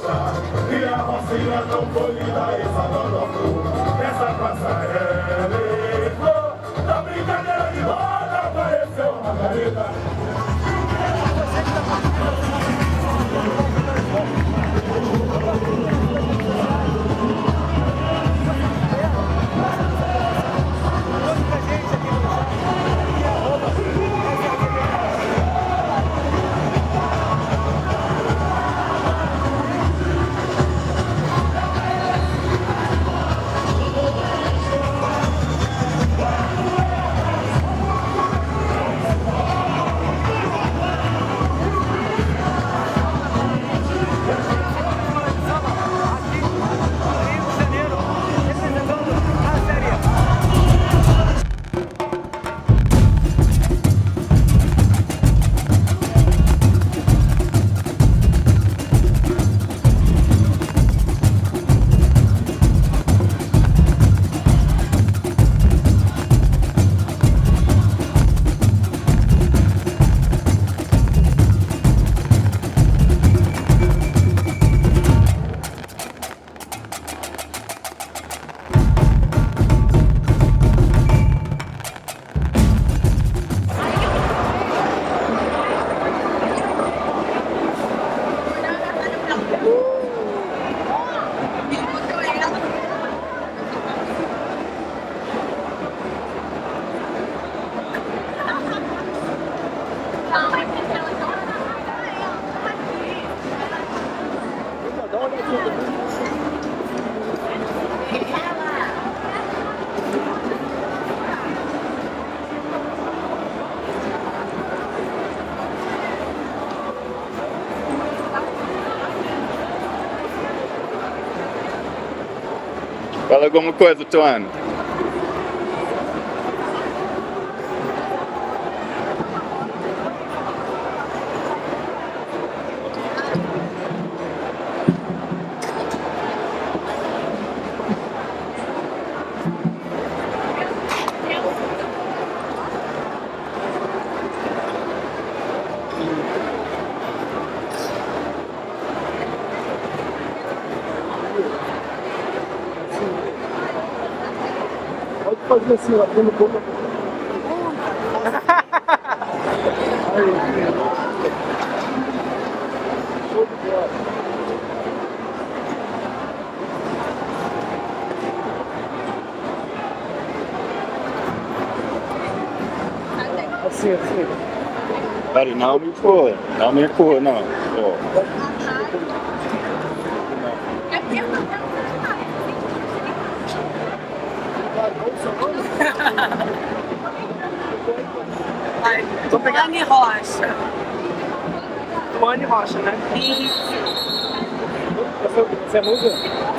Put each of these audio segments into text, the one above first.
mostrar que a rocinha tão bonita essa nova flor, essa passarela e flor, da brincadeira de roda apareceu a Margarida. Fala alguma coisa, Tuane. Pode fazer assim, ó, dando pouco. Show de bola. Assim, assim. Peraí, não me empurra. Não me empurra, não. Ó. Tuane Rocha. Tuane Rocha, né? Isso. Você é musa?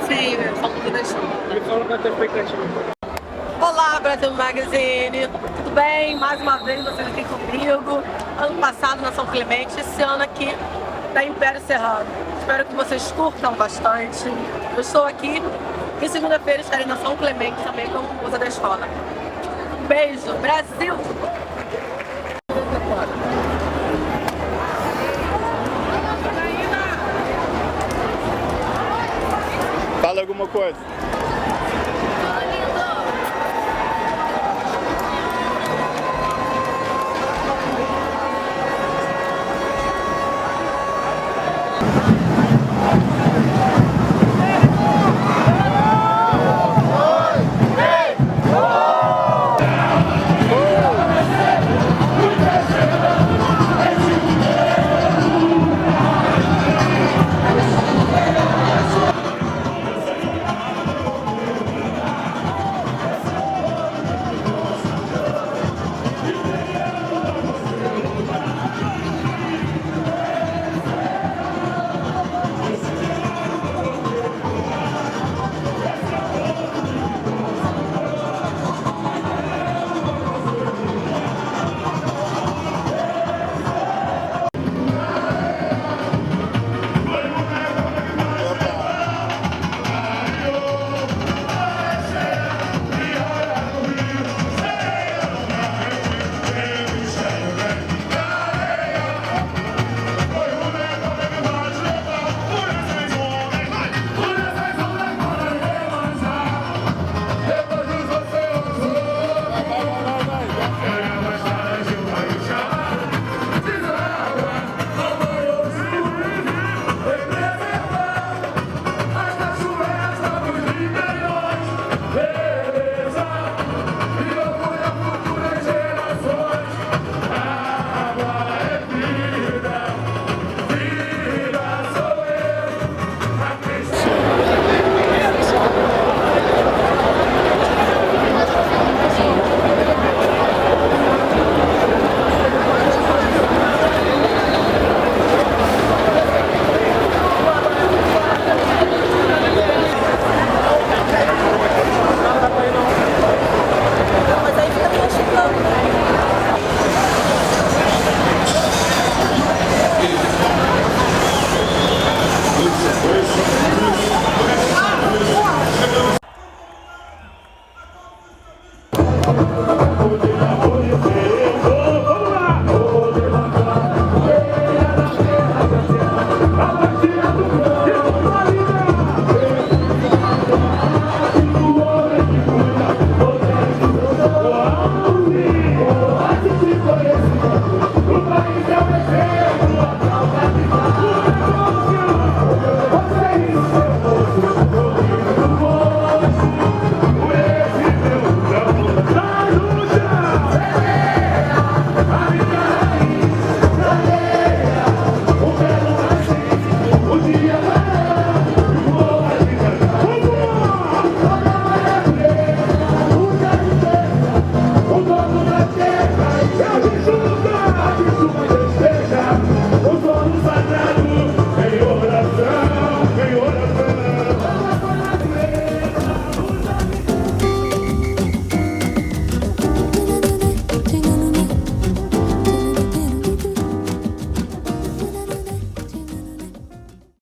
Sim, eu sou musa da escola. Me fala qual é a tua expectativa. Olá, Brasil Magazine. Tudo bem? Mais uma vez vocês aqui comigo. Ano passado na São Clemente, esse ano aqui da Império Serrano. Espero que vocês curtam bastante. Eu estou aqui e segunda-feira estarei na São Clemente também como musa da escola. Um beijo, Brasil! Fala alguma coisa.